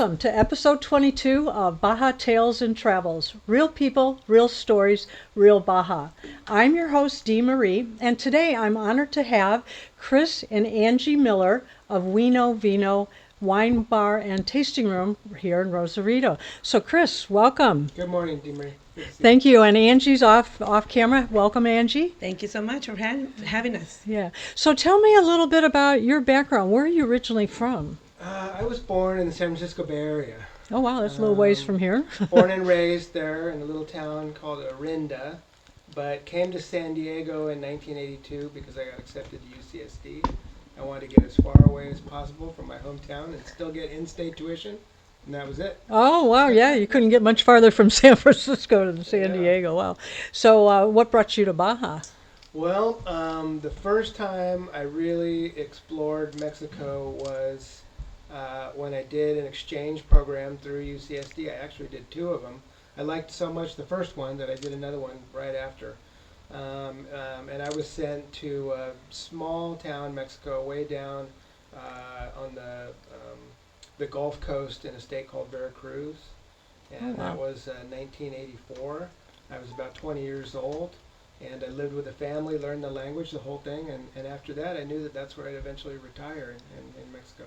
Welcome to episode 22 of Baja Tales and Travels. Real people, real stories, real Baja. I'm your host, Dee Marie, and today I'm honored to have Chris and Angie Millar of We Know Vino Wine Bar and Tasting Room here in Rosarito. So Chris, welcome. Good morning, Dee Marie. Thank you. And Angie's off camera. Welcome, Angie. Thank you so much for having us. Yeah. So tell me a little bit about your background. Where are you originally from? I was born in the San Francisco Bay Area. Oh, wow. That's a little ways from here. Born and raised there in a little town called Orinda, but came to San Diego in 1982 because I got accepted to UCSD. I wanted to get as far away as possible from my hometown and still get in-state tuition, and that was it. Oh, wow. Yeah, you couldn't get much farther from San Francisco to San Diego. Wow. So what brought you to Baja? Well, the first time I really explored Mexico was when I did an exchange program through UCSD. I actually did two of them. I liked so much the first one that I did another one right after. And I was sent to a small town, Mexico, way down on the Gulf Coast in a state called Veracruz. And that was 1984. I was about 20 years old. And I lived with a family, learned the language, the whole thing. And after that, I knew that that's where I'd eventually retire in Mexico.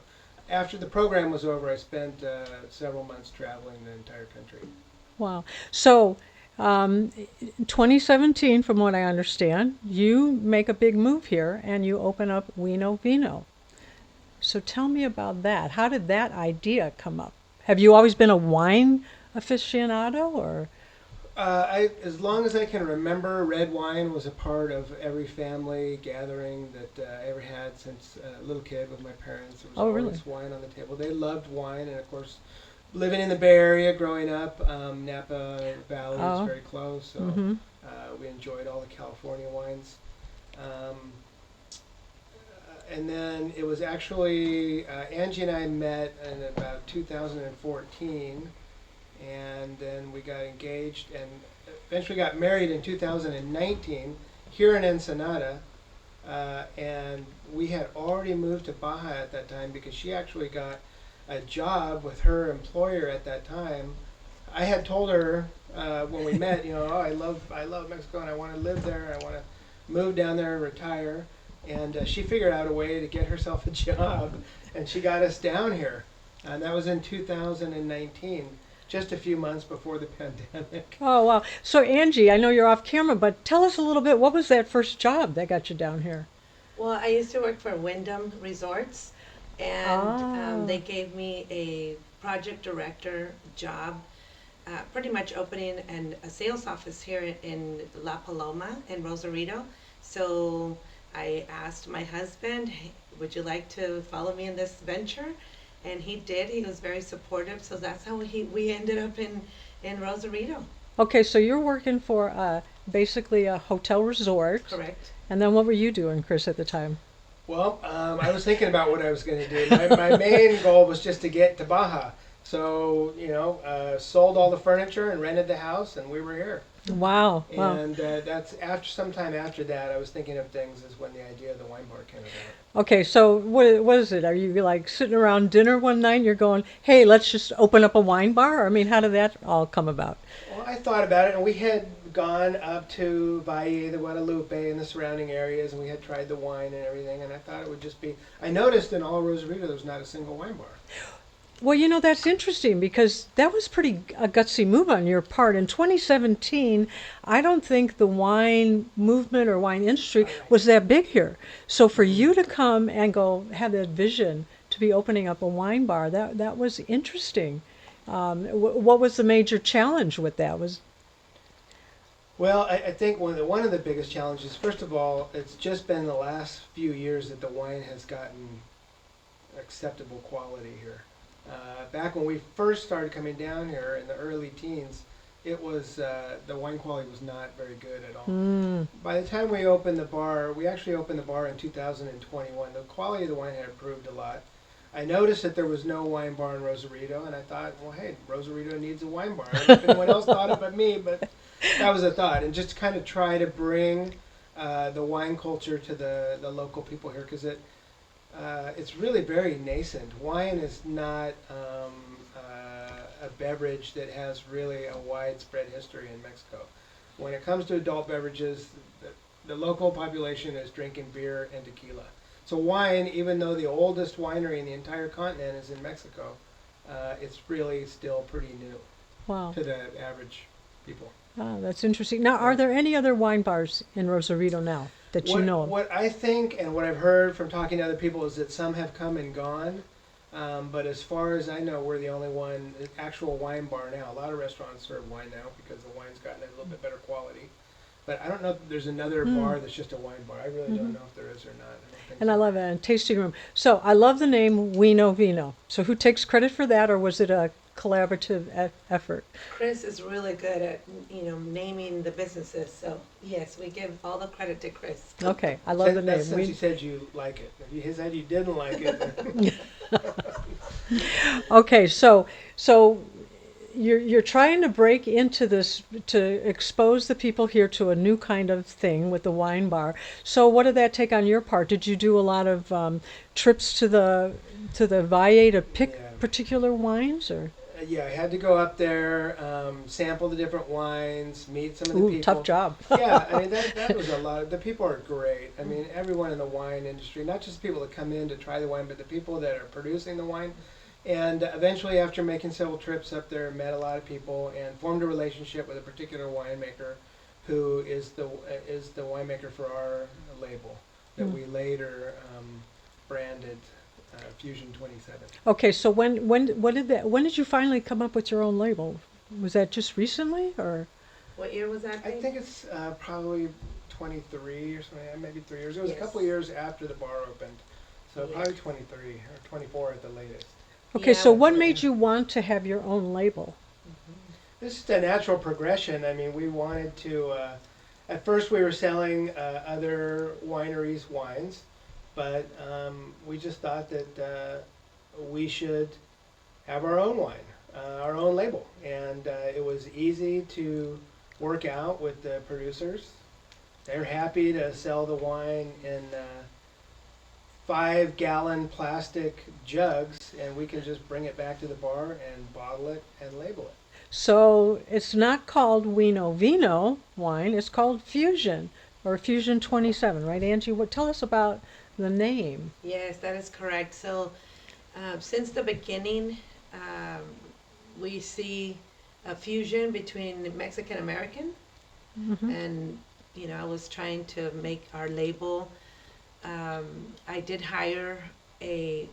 After the program was over, I spent several months traveling the entire country. Wow. So 2017, from what I understand, you make a big move here and you open up We Know Vino. So tell me about that. How did that idea come up? Have you always been a wine aficionado, or? As long as I can remember, red wine was a part of every family gathering that I ever had since a little kid with my parents. There was always wine on the table. They loved wine, and of course, living in the Bay Area, growing up, Napa Valley is very close, so we enjoyed all the California wines. And then it was actually Angie and I met in about 2014. And then we got engaged and eventually got married in 2019 here in Ensenada. And we had already moved to Baja at that time because she actually got a job with her employer at that time. I had told her when we met, oh, I love Mexico and I want to live there. I want to move down there and retire. And she figured out a way to get herself a job, and she got us down here. And that was in 2019. Just a few months before the pandemic. Oh, wow. So, Angie, I know you're off camera, but tell us a little bit, what was that first job that got you down here? Well, I used to work for Wyndham Resorts, and they gave me a project director job, pretty much opening a sales office here in La Paloma in Rosarito. So I asked my husband, hey, would you like to follow me in this venture? And he did. He was very supportive. So that's how we ended up in Rosarito. Okay, so you're working for basically a hotel resort. Correct. And then what were you doing, Chris, at the time? Well, I was thinking about what I was going to do. My main goal was just to get to Baja. So, sold all the furniture and rented the house, and we were here. Wow. And that's sometime after that, I was thinking of things is when the idea of the wine bar came about. Okay, so what is it? Are you like sitting around dinner one night and you're going, hey, let's just open up a wine bar? I mean, how did that all come about? Well, I thought about it, and we had gone up to Valle de Guadalupe and the surrounding areas, and we had tried the wine and everything, and I thought it would just be, I noticed in all Rosarito there was not a single wine bar. Well, that's interesting because that was pretty a gutsy move on your part. In 2017, I don't think the wine movement or wine industry was that big here. So for you to come and go have that vision to be opening up a wine bar, that was interesting. What was the major challenge with that? Well, I think one of the biggest challenges, first of all, it's just been the last few years that the wine has gotten acceptable quality here. Back when we first started coming down here in the early teens, it was the wine quality was not very good at all. By the time we opened the bar, we actually opened the bar in 2021. The quality of the wine had improved a lot. I noticed that there was no wine bar in Rosarito, and I thought, well, hey, Rosarito needs a wine bar. I don't know if anyone else thought it but me, but that was a thought. And just kind of try to bring the wine culture to the local people here, because it's really very nascent. Wine is not a beverage that has really a widespread history in Mexico. When it comes to adult beverages, the local population is drinking beer and tequila. So wine, even though the oldest winery in the entire continent is in Mexico, it's really still pretty new Wow. to the average people. Ah, that's interesting. Now, are there any other wine bars in Rosarito now that you know of? What I think and what I've heard from talking to other people is that some have come and gone. But as far as I know, we're the only one, actual wine bar now. A lot of restaurants serve wine now because the wine's gotten a little bit better quality. But I don't know if there's another bar that's just a wine bar. I really don't know if there is or not. I don't think And so. I love it. And tasting room. So I love the name We Know Vino. So who takes credit for that, or was it a collaborative effort? Chris is really good at, naming the businesses. So yes, we give all the credit to Chris. Okay, I love the That's name. since you said you like it. If you said you didn't like it, Okay, so you're trying to break into this to expose the people here to a new kind of thing with the wine bar. So what did that take on your part? Did you do a lot of trips to the Valle to pick Yeah. particular wines, or? yeah, I had to go up there, sample the different wines, meet some of the Ooh, people. tough job. Yeah, I mean that was a lot. The people are great. I mean, everyone in the wine industry, not just people that come in to try the wine, but the people that are producing the wine. And eventually, after making several trips up there, met a lot of people and formed a relationship with a particular winemaker, who is the winemaker for our label that we later branded Fusion 27. Okay, so when did you finally come up with your own label? Was that just recently, or? What year was that? I think it's probably 23 or something, maybe 3 years. It was Yes. a couple of years after the bar opened, so Yeah. probably 23 or 24 at the latest. Okay, Yeah, so but- what made you want to have your own label? This is a natural progression. I mean, we wanted to. At first, we were selling other wineries' wines, but we just thought that we should have our own wine, our own label, and it was easy to work out with the producers. They're happy to sell the wine in 5-gallon plastic jugs, and we can just bring it back to the bar and bottle it and label it. So it's not called We Know Vino wine, it's called Fusion, or Fusion 27, right, Angie? Tell us about the name. Yes, that is correct. So, since the beginning, we see a fusion between Mexican American, and I was trying to make our label. I did hire a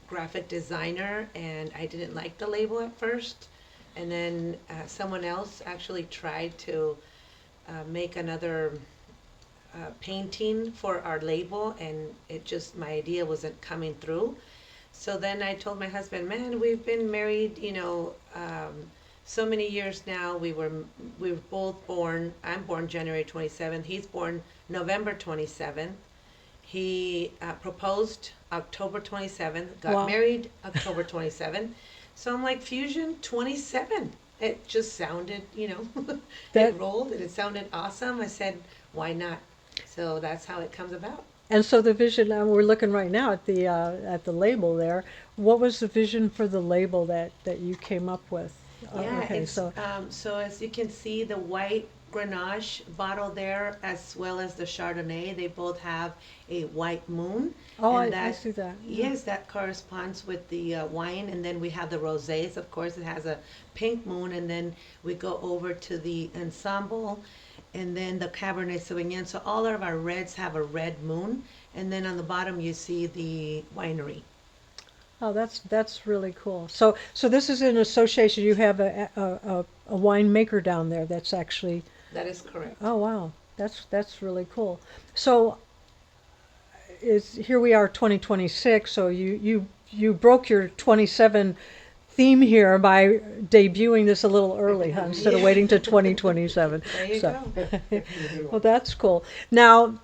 graphic designer, and I didn't like the label at first, and then someone else actually tried to make another painting for our label, and my idea wasn't coming through. So then I told my husband, man, we've been married, so many years now. We were both born. I'm born January 27th. He's born November 27th. He proposed October 27th, got Wow. married October 27th. So I'm like, Fusion 27. It just sounded, That- it rolled and it sounded awesome. I said, why not? So that's how it comes about. And so the vision, we're looking right now at the label there. What was the vision for the label that you came up with? Yeah, Okay, it's, so so as you can see, the white Grenache bottle there, as well as the Chardonnay, they both have a white moon. I and see that. Yes, that corresponds with the wine. And then we have the rosés, of course, it has a pink moon. And then we go over to the Ensemble, and then the Cabernet Sauvignon. So all of our reds have a red moon. And then on the bottom, you see the winery. Oh, that's really cool. So this is an association. You have a winemaker down there that's actually. That is correct. Oh wow, that's really cool. So here we are, 2026. So you broke your 27 theme here by debuting this a little early, huh, instead of waiting to 2027. There you So, go. well, that's cool. Now,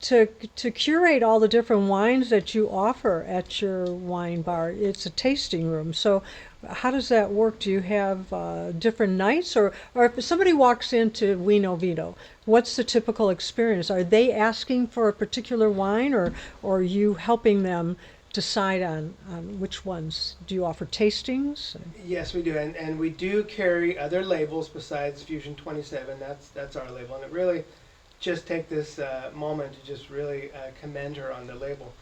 to curate all the different wines that you offer at your wine bar, it's a tasting room. So how does that work? Do you have different nights, or if somebody walks into We Know Vino, what's the typical experience? Are they asking for a particular wine, or are you helping them decide on which ones? Do you offer tastings? Yes, we do, and we do carry other labels besides Fusion 27. That's our label, and it really just take this moment to just really commend her on the label.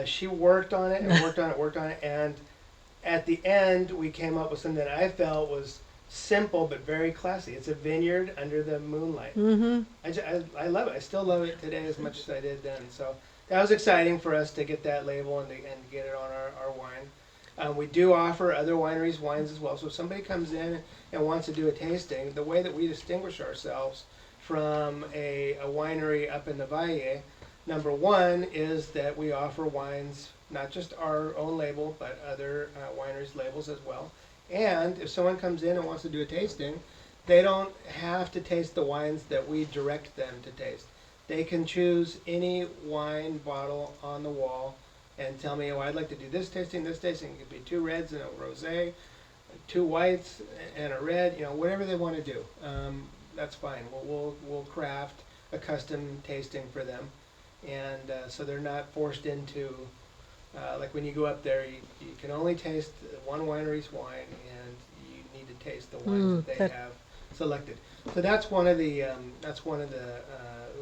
She worked on it and worked on it, and at the end we came up with something that I felt was simple but very classy. It's a vineyard under the moonlight. Mm-hmm. I love it. I still love it today as much as I did then. So that was exciting for us to get that label and get it on our wine. We do offer other wineries wines as well. So if somebody comes in and wants to do a tasting, the way that we distinguish ourselves from a winery up in the Valle, number one is that we offer wines, not just our own label, but other wineries' labels as well. And if someone comes in and wants to do a tasting, they don't have to taste the wines that we direct them to taste. They can choose any wine bottle on the wall and tell me, oh, I'd like to do this tasting, this tasting. It could be 2 reds and a rosé, 2 whites and a red, whatever they want to do. That's fine. We'll craft a custom tasting for them. And so they're not forced into, like when you go up there, you can only taste one winery's wine, and you need to taste the wines that they have selected. So that's one of the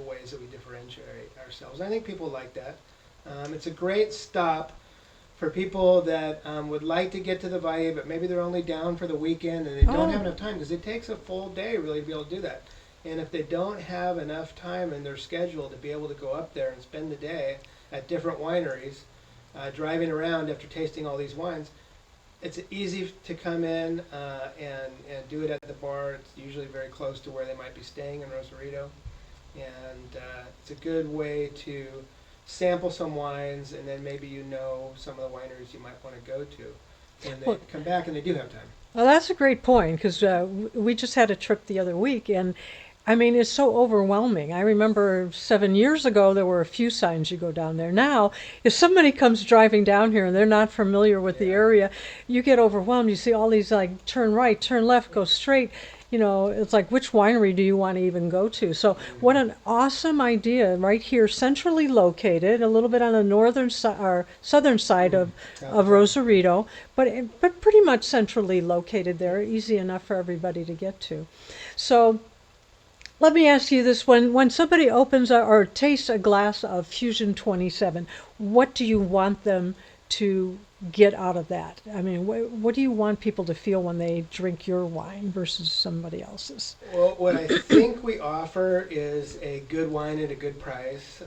ways that we differentiate ourselves. I think people like that. It's a great stop for people that would like to get to the Valle, but maybe they're only down for the weekend and they don't have enough time, because it takes a full day really to be able to do that. And if they don't have enough time in their schedule to be able to go up there and spend the day at different wineries, driving around after tasting all these wines, it's easy to come in and do it at the bar. It's usually very close to where they might be staying in Rosarito. And it's a good way to sample some wines, and then maybe some of the wineries you might want to go to. And they come back and they do have time. Well, that's a great point, because we just had a trip the other week, and I mean, it's so overwhelming. I remember 7 years ago, there were a few signs you go down there. Now, if somebody comes driving down here and they're not familiar with the area, you get overwhelmed. You see all these, like, turn right, turn left, go straight. It's like, which winery do you want to even go to? So what an awesome idea, right here, centrally located, a little bit on the northern side or southern side of Rosarito, but pretty much centrally located there, easy enough for everybody to get to. So let me ask you this: when somebody opens or tastes a glass of Fusion 27, what do you want them to get out of that? I mean, what do you want people to feel when they drink your wine versus somebody else's? Well, what I think we offer is a good wine at a good price.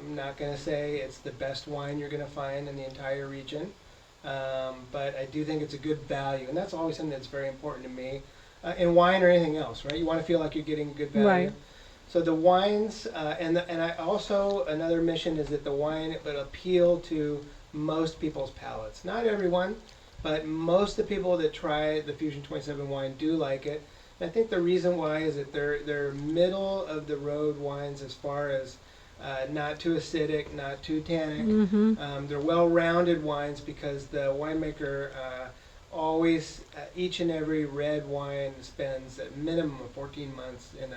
I'm not going to say it's the best wine you're going to find in the entire region, but I do think it's a good value, and that's always something that's very important to me. In wine or anything else, right? You want to feel like you're getting good value. Right. So the wines, and I also, another mission is that the wine would appeal to most people's palates. Not everyone, but most of the people that try the Fusion 27 wine do like it. And I think the reason why is that they're middle of the road wines as far as not too acidic, not too tannic. Mm-hmm. They're well-rounded wines because the winemaker always, each and every red wine spends a minimum of 14 months in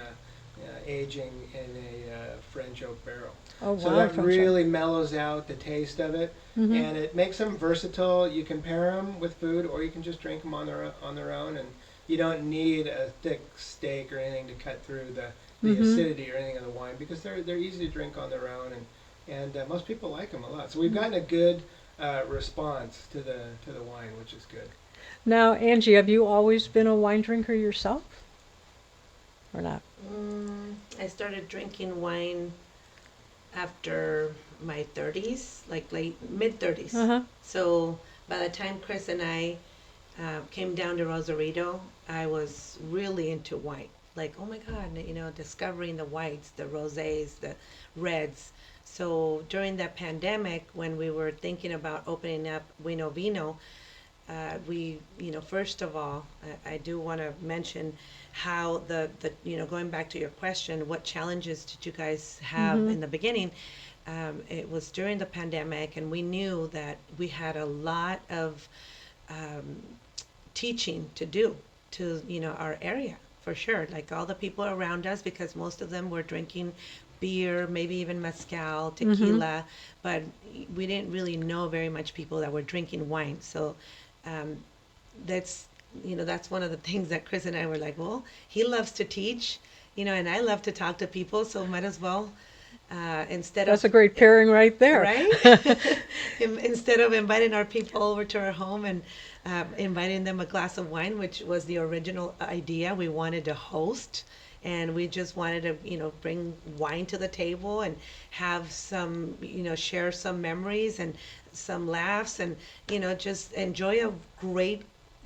aging in a French oak barrel. Oh, wow. So that French really mellows out the taste of it, Mm-hmm. and it makes them versatile. You can pair them with food, or you can just drink them on their own, and you don't need a thick steak or anything to cut through the Mm-hmm. acidity or anything of the wine, because they're easy to drink on their own, and most people like them a lot. So we've gotten a good response to the wine, which is good. Now, Angie, have you always been a wine drinker yourself, or not? I started drinking wine after my 30s, like late mid 30s. Uh-huh. So by the time Chris and I came down to Rosarito, I was really into wine. Like, oh my God, discovering the whites, the rosés, the reds. So during that pandemic, when we were thinking about opening up We Know Vino, first of all, I do want to mention how going back to your question, what challenges did you guys have in the beginning? It was during the pandemic, and we knew that we had a lot of teaching to do to, our area, for sure. Like all the people around us, because most of them were drinking beer, maybe even mezcal, tequila, but we didn't really know very much people that were drinking wine. So um, that's that's one of the things that Chris and I were like, well, he loves to teach, and I love to talk to people, so might as well instead That's of a great pairing right there. right instead of inviting our people over to our home and inviting them a glass of wine, which was the original idea. We wanted to host, and we just wanted to bring wine to the table and have some share some memories and some laughs, and just enjoy a great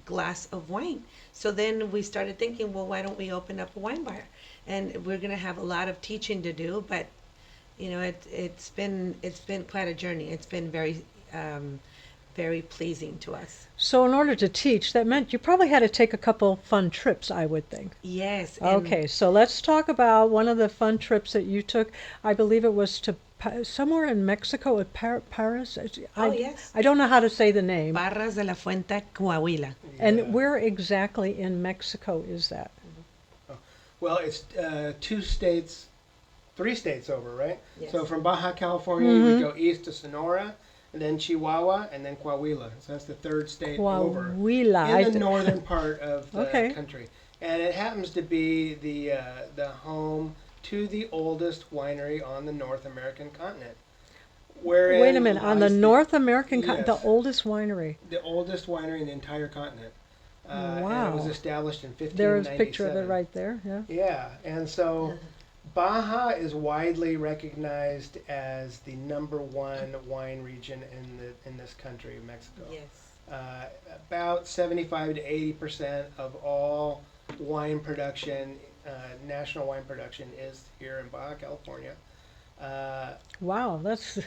glass of wine. So then we started thinking, well, why don't we open up a wine bar? And we're going to have a lot of teaching to do, but it's been quite a journey. It's been very pleasing to us. So in order to teach, that meant you probably had to take a couple fun trips, I would think. Yes. And Okay, so let's talk about one of the fun trips that you took. I believe it was to somewhere in Mexico at Paris. Oh, yes. I don't know how to say the name. Barras de la Fuente, Coahuila. Yeah. And where exactly in Mexico is that? Well, it's three states over, right? Yes. So from Baja California, you would go east to Sonora, and then Chihuahua, and then Coahuila. So that's the third state over Coahuila. in the northern part of the Okay. country. And it happens to be the home to the oldest winery on the North American continent. Wherein Wait a minute, on the lies North American continent, Yes. the oldest winery. the oldest winery in the entire continent. And Wow. it was established in 1597. There is a picture of it right there, yeah. Yeah, and so Baja is widely recognized as the number one wine region in this country, Mexico. Yes. About 75 to 80% of all wine production, national wine production, is here in Baja California. Wow, that's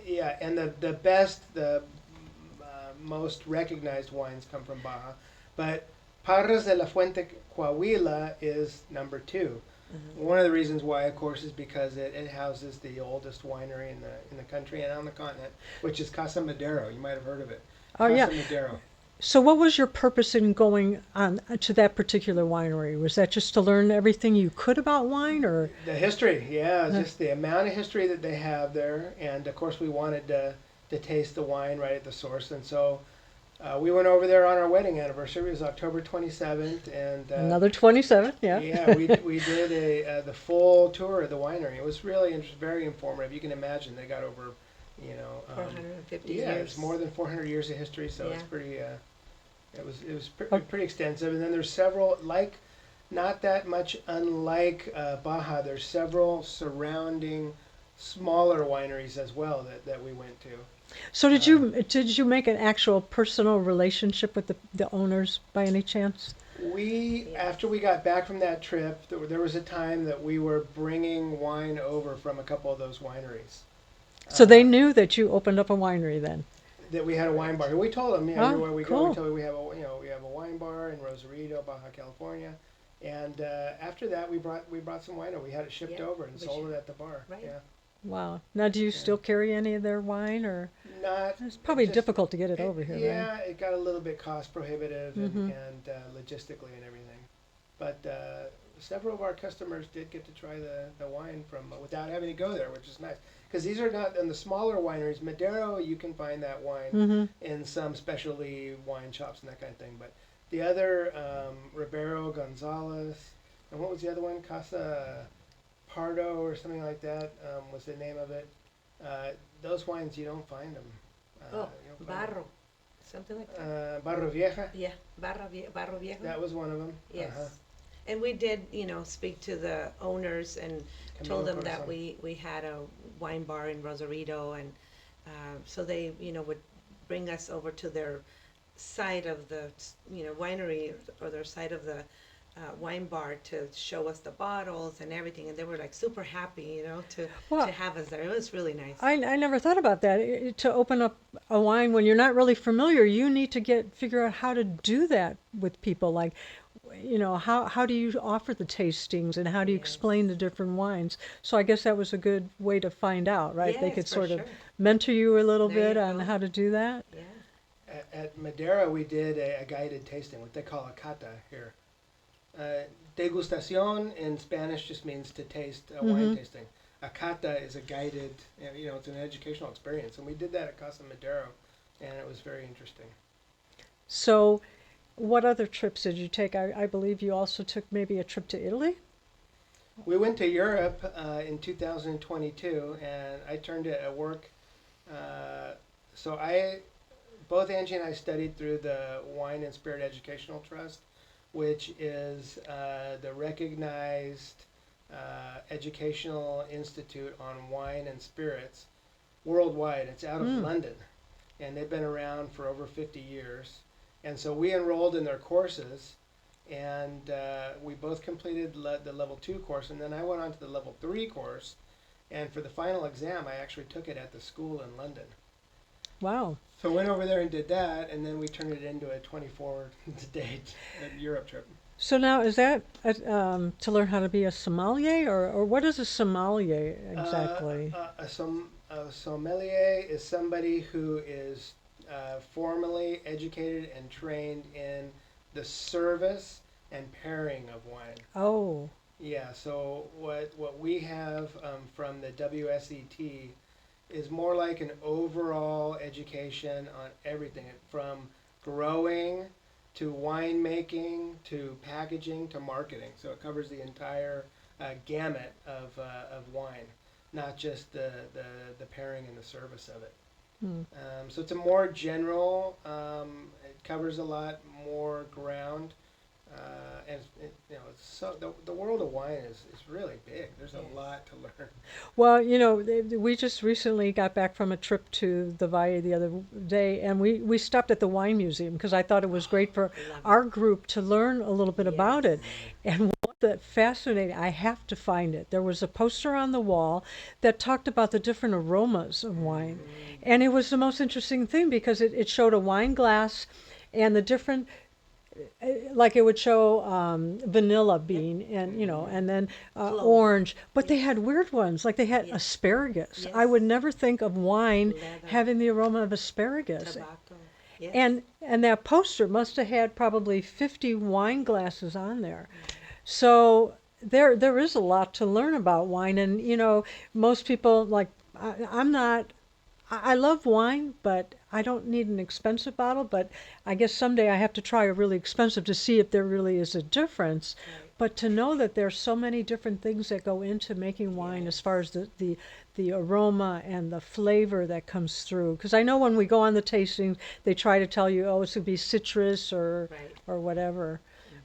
Yeah, and the best, the most recognized wines come from Baja, but Parras de la Fuente Coahuila is number two. One of the reasons why, of course, is because it houses the oldest winery in the country and on the continent, which is Casa Madero. You might have heard of it. Oh, yeah. Casa Madero. So what was your purpose in going on to that particular winery? Was that just to learn everything you could about wine, or? The history, yeah, just the amount of history that they have there, and of course we wanted to taste the wine right at the source, and so we went over there on our wedding anniversary. It was October 27th, and Another 27, yeah. yeah, we did the full tour of the winery. It was really very informative. You can imagine they got over, 450 yeah, years. it's more than 400 years of history, so it's Yeah. pretty. Pretty extensive, and then there's several not that much unlike Baja. There's several surrounding smaller wineries as well that we went to. So did you make an actual personal relationship with the owners by any chance? After we got back from that trip, there was a time that we were bringing wine over from a couple of those wineries. So they knew that you opened up a winery then? That we had a wine bar. And we told them, everywhere we go, cool. we told them we have a wine bar in Rosarito, Baja California. And after that, we brought some wine over. We had it shipped Yeah, over and we sold should- it at the bar. right. Yeah. Wow. Now do you still carry any of their wine, or? Not. It's probably just- difficult to get it over here, Yeah, right? it got a little bit cost prohibitive Mhm. and logistically and everything. But several of our customers did get to try the wine from without having to go there, which is nice. Because these are not in the smaller wineries. Madero, you can find that wine Mm-hmm. in some specialty wine shops and that kind of thing. But the other, Ribero Gonzalez, and what was the other one? Casa Pardo or something like that was the name of it. Those wines, you don't find them. Oh, you don't find Barro. Something like that. Barro Vieja, Yeah, Barro Viejo. that was one of them. Yes. And we did, speak to the owners and told them that we had a wine bar in Rosarito, and so they, would bring us over to their side of the, winery, or their side of the wine bar to show us the bottles and everything, and they were like super happy, Wow. to have us there. It was really nice. I never thought about that. To open up a wine when you're not really familiar, you need to figure out how to do that with people. Like, how do you offer the tastings, and how do you Yes. explain the different wines? So I guess that was a good way to find out, right? They Yes, could for sort of sure. mentor you a little There bit you on go. how to do that. Yeah. At Madera, we did a guided tasting, what they call a cata here. Degustación in Spanish just means to taste, wine tasting. a cata is a guided, it's an educational experience, and we did that at Casa Madero, and it was very interesting. So, what other trips did you take? I believe you also took maybe a trip to Italy? We went to Europe in 2022, and I turned it at work. Uh, so both Angie and I studied through the Wine and Spirit Educational Trust, which is the recognized educational institute on wine and spirits worldwide. It's out of Mm. London, and they've been around for over 50 years. And so we enrolled in their courses, and we both completed the level 2 course, and then I went on to the level 3 course. And for the final exam, I actually took it at the school in London. Wow. So I went over there and did that, and then we turned it into a 24-day Europe trip. So now is that to learn how to be a sommelier, or what is a sommelier exactly? A sommelier is somebody who is formally educated and trained in the service and pairing of wine. Oh. Yeah, so what we have from the WSET is more like an overall education on everything from growing to winemaking to packaging to marketing. So it covers the entire gamut of wine, not just the pairing and the service of it. Hmm. So it's a more general. It covers a lot more ground, and it's so the world of wine is really big. There's a lot to learn. Well, we just recently got back from a trip to the Valle the other day, and we stopped at the wine museum because I thought it was great for Love our group to learn a little bit it. about Yes. it. And what that fascinating, I have to find it. There was a poster on the wall that talked about the different aromas of wine. And it was the most interesting thing because it showed a wine glass and the different like it would show vanilla bean and and then Clove. orange, but they Yes. had weird ones like they had Yes. asparagus. I Yes. would never think of wine Leather. having the aroma of asparagus. Tobacco. Yes. And that poster must have had probably 50 wine glasses on there. So there is a lot to learn about wine, and most people like I'm not. I love wine, but I don't need an expensive bottle. But I guess someday I have to try a really expensive to see if there really is a difference. Right. But to know that there's so many different things that go into making wine, as far as the aroma and the flavor that comes through. Because I know when we go on the tastings, they try to tell you, oh, it's going to be citrus Right. or whatever.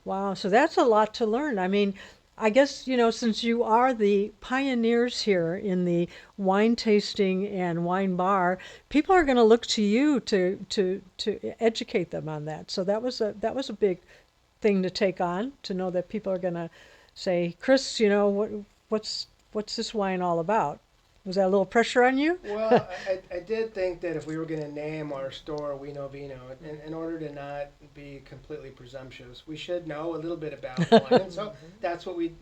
Wow, so that's a lot to learn. I mean, I guess, since you are the pioneers here in the wine tasting and wine bar, people are going to look to you to educate them on that. So that was a big thing to take on, to know that people are going to say, Chris, what's this wine all about? Was that a little pressure on you? Well, I did think that if we were going to name our store We Know Vino, in order to not be completely presumptuous, we should know a little bit about wine. And so that's what we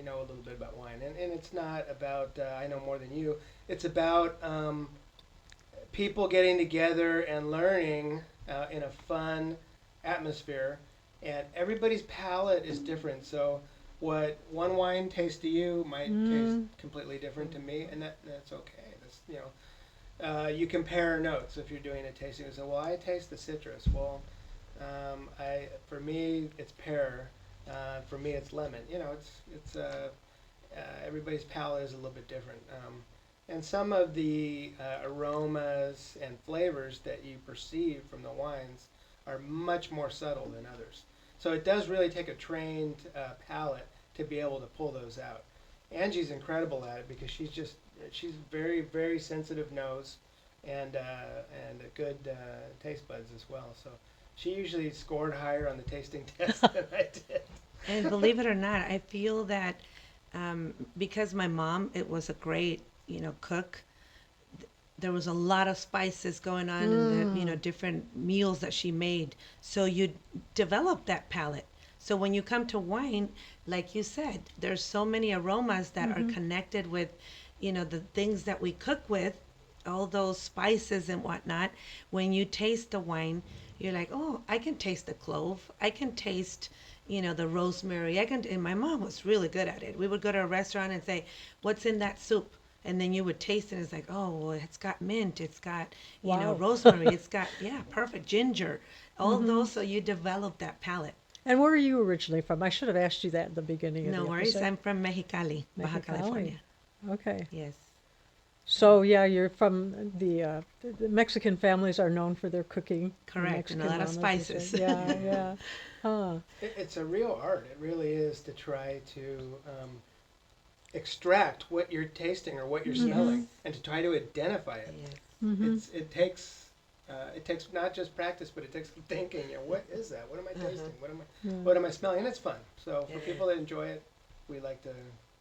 know a little bit about wine. And it's not about, I know more than you, it's about people getting together and learning in a fun atmosphere. And everybody's palate is different. So what one wine tastes to you might taste completely different to me, and that's okay. You compare notes if you're doing a tasting. And say, well, I taste the citrus. Well, for me it's pear. For me it's lemon. It's everybody's palate is a little bit different. And some of the aromas and flavors that you perceive from the wines are much more subtle than others. So it does really take a trained palate to be able to pull those out. Angie's incredible at it because she's very very sensitive nose and a good taste buds as well. So she usually scored higher on the tasting test than I did. And believe it or not, I feel that because my mom, it was a great, cook. There was a lot of spices going on in the, different meals that she made. So you develop that palate. So when you come to wine, like you said, there's so many aromas that are connected with, the things that we cook with, all those spices and whatnot. When you taste the wine, you're like, oh, I can taste the clove. I can taste, the rosemary. And my mom was really good at it. We would go to a restaurant and say, "What's in that soup?" And then you would taste it, and it's like, oh, well, it's got mint, it's got, Wow. rosemary, it's got, yeah, perfect, ginger, all Mm-hmm. those, so you develop that palate. And where are you originally from? I should have asked you that at the beginning of No the worries, episode. I'm from Mexicali, Baja Mexicali. California. Okay. Yes, So yeah, you're from the Mexican families are known for their cooking. The correct, and a Mexican lot of mamas and stuff. spices. Yeah, yeah. Huh. It's a real art. It really is to try to extract what you're tasting or what you're smelling, and to try to identify it. Yes. Mm-hmm. It takes not just practice, but it takes thinking. What is that? What am I tasting? Yeah. What am I smelling? And it's fun. So for Yeah. people that enjoy it, we like to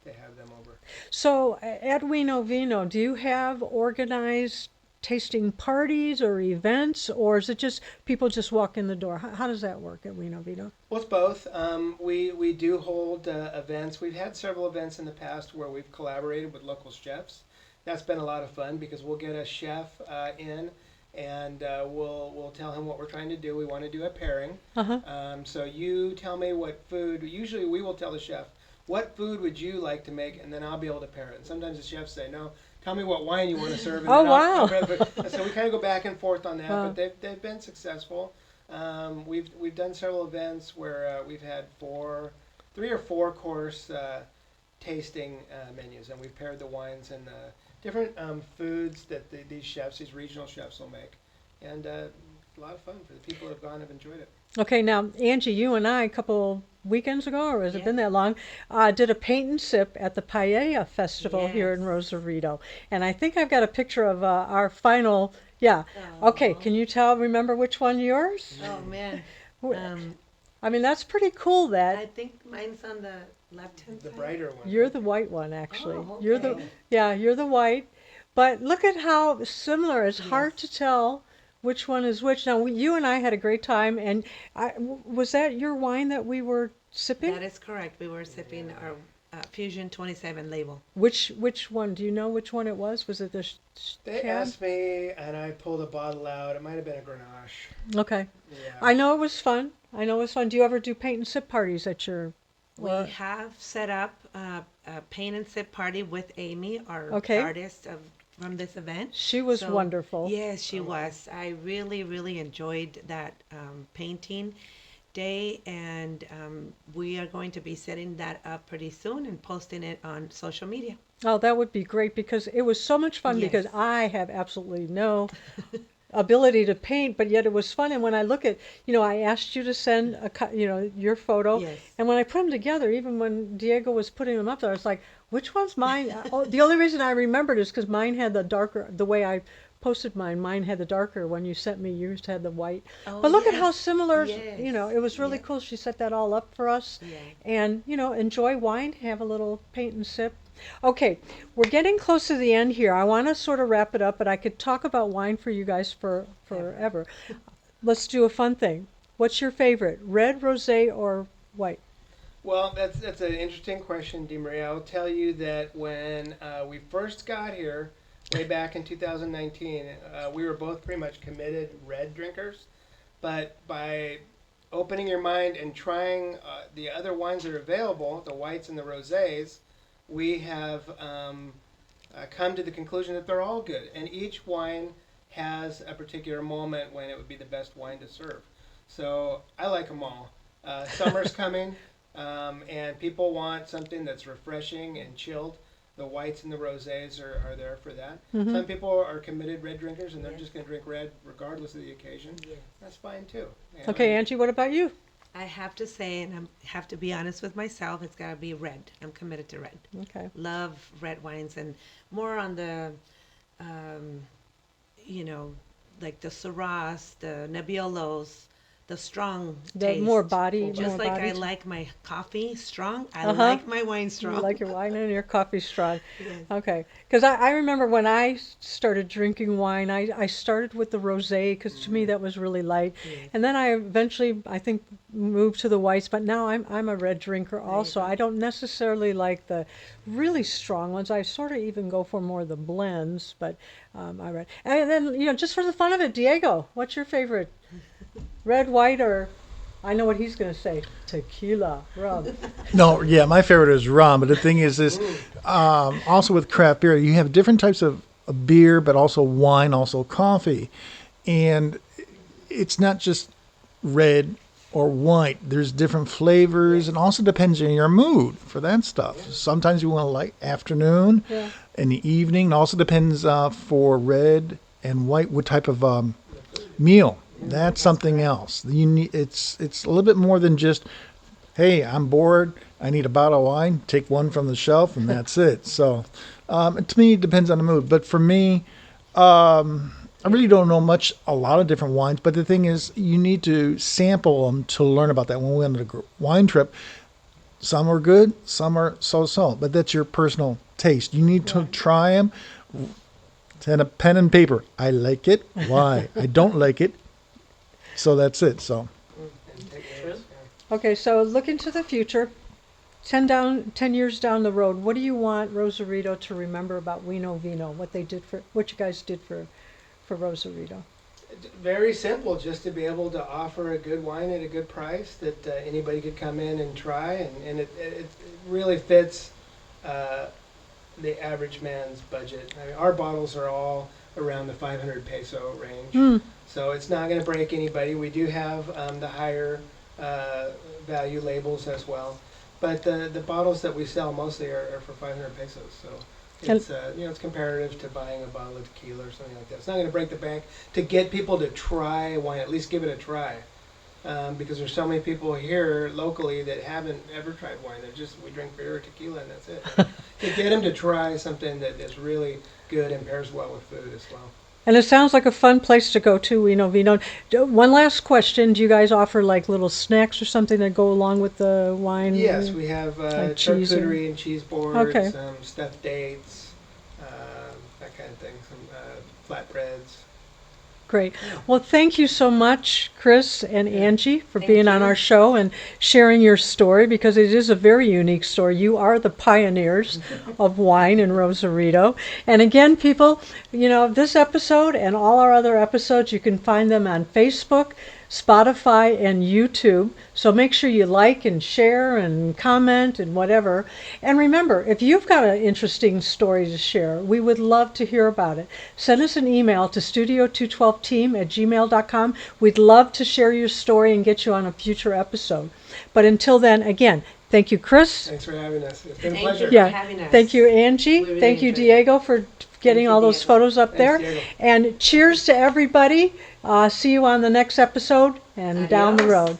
have them over. So at We Know Vino, do you have organized tasting parties or events, or is it just people just walk in the door? How does that work at We Know Vino? Well, it's both. We do hold events. We've had several events in the past where we've collaborated with local chefs. That's been a lot of fun because we'll get a chef in, and we'll tell him what we're trying to do. We want to do a pairing. Uh-huh. So you tell me what food. Usually we will tell the chef, what food would you like to make, and then I'll be able to pair it. And sometimes the chefs say, no, tell me what wine you want to serve. And Oh, then wow. and so we kind of go back and forth on that, Wow. but they've been successful. We've done several events where we've had 3 or 4 course tasting menus, and we've paired the wines and different foods that these regional chefs will make, and a lot of fun for the people who have gone and have enjoyed it. Okay, now Angie, you and I a couple weekends ago, or has it Yeah. been that long, did a paint and sip at the Paella Festival here in Yes. Rosarito, and I think I've got a picture of our final. Yeah. Okay, Aw. can you remember which one yours? Oh man. Wh- Um, I mean, that's pretty cool. That I think mine's on the left hand The side. brighter one. you're the white one, actually. Oh, You're the okay. you're the white. But look at how similar. It's hard Yes. to tell which one is which. Now, you and I had a great time, and was that your wine that we were sipping? That is correct. We were sipping our Fusion 27 label. Which one? Do you know which one it was? Was it the They cab? asked me, and I pulled a bottle out. It might have been a Grenache. Okay. Yeah. I know it was fun. Do you ever do paint and sip parties at your? We or- have set up a paint and sip party with Amy, our Okay. artist from this event. She was So, wonderful. Yes, she was. I really, really enjoyed that painting day, and we are going to be setting that up pretty soon and posting it on social media. Oh, that would be great because it was so much fun because Yes. I have absolutely no ability to paint, but yet it was fun. And when I look at, I asked you to send your photo, Yes. and when I put them together, even when Diego was putting them up there, I was like, which one's mine? Oh, the only reason I remembered is because mine had the darker, the way I posted mine had the darker. When you sent me, yours had the white. Oh, But look at yes. how similar, Yes. it was really Yeah. cool. She set that all up for us. Yeah. And, enjoy wine, have a little paint and sip. Okay, we're getting close to the end here. I want to sort of wrap it up, but I could talk about wine for you guys forever. Let's do a fun thing. What's your favorite, red, rosé, or white? Well, that's an interesting question, DeMaria. I'll tell you that when we first got here, way back in 2019, we were both pretty much committed red drinkers. But by opening your mind and trying the other wines that are available, the whites and the rosés, we have come to the conclusion that they're all good. And each wine has a particular moment when it would be the best wine to serve. So I like them all. Summer's coming. And people want something that's refreshing and chilled. The whites and the rosés are there for that. Mhm. Some people are committed red drinkers, and they're Yes. just going to drink red regardless of the occasion. Yes. That's fine too. And Okay, Angie, what about you? I have to say, and I have to be honest with myself, it's got to be red. I'm committed to red. Okay. Love red wines, and more on the, um, like the Syrahs, the Nebbiolos, the strong The taste. more body, Just Just more like body. I like my coffee strong, I Uh-huh. like my wine You strong. like your wine and your coffee strong. Yes. Okay, because I remember when I started drinking wine, I started with the rosé because to me that was really light, Yes. and then I eventually I think moved to the whites. But now I'm a red drinker you also. go. I don't necessarily like the really strong ones. I sort of even go for more of the blends. But I read, and then just for the fun of it, Diego, what's your favorite? Red, white, or I know what he's going to say. Tequila, rum. No, yeah, my favorite is rum. But the thing is this, also with craft beer, you have different types of beer, but also wine, also coffee. And it's not just red or white. There's different flavors, and also depends on your mood for that stuff. Sometimes you want a light afternoon, Yeah. in the evening. It also depends for red and white what type of meal. That's something else. You need it's a little bit more than just, hey, I'm bored. I need a bottle of wine. Take one from the shelf, and that's it. So, to me, it depends on the mood. But for me, I really don't know a lot of different wines. But the thing is, you need to sample them to learn about that. When we went on the wine trip, some are good, some are so-so. But that's your personal taste. You need to try them. And a pen and paper. I like it. Why? I don't like it. So that's it. So. Okay, so looking to the future, 10 years down the road, what do you want Rosarito to remember about We Know Vino? What you guys did for Rosarito? Very simple, just to be able to offer a good wine at a good price that anybody could come in and try, and it really fits the average man's budget. I mean, our bottles are all around the 500 peso range, so it's not going to break anybody. We do have the higher value labels as well, but the bottles that we sell mostly are for 500 pesos. So it's it's comparative to buying a bottle of tequila or something like that. It's not going to break the bank to get people to try wine. At least give it a try. Because there's so many people here locally that haven't ever tried wine. We drink beer or tequila and that's it. To get them to try something that is really good and pairs well with food as well. And it sounds like a fun place to go to, We Know Vino. One last question. Do you guys offer like little snacks or something that go along with the wine? Yes, we have Like cheese charcuterie and cheese boards, Okay. Stuffed dates, that kind of thing, some flatbreads. Great. Well, thank you so much, Chris and Angie, for Thank being on you. our show and sharing your story, because it is a very unique story. You are the pioneers of wine in Rosarito. And again, people, this episode and all our other episodes, you can find them on Facebook, Spotify, and YouTube. So make sure you like and share and comment and whatever. And remember, if you've got an interesting story to share, we would love to hear about it. Send us an email to studio212team@gmail.com. We'd love to share your story and get you on a future episode. But until then, again, thank you, Chris. Thanks for having us. It's been a Thank pleasure. you. having us. Thank you, Angie. We really Thank you, enjoyed it. Diego, for getting you, all those Diego. photos up there. Diego. And cheers to everybody. See you on the next episode and down the Adios. road.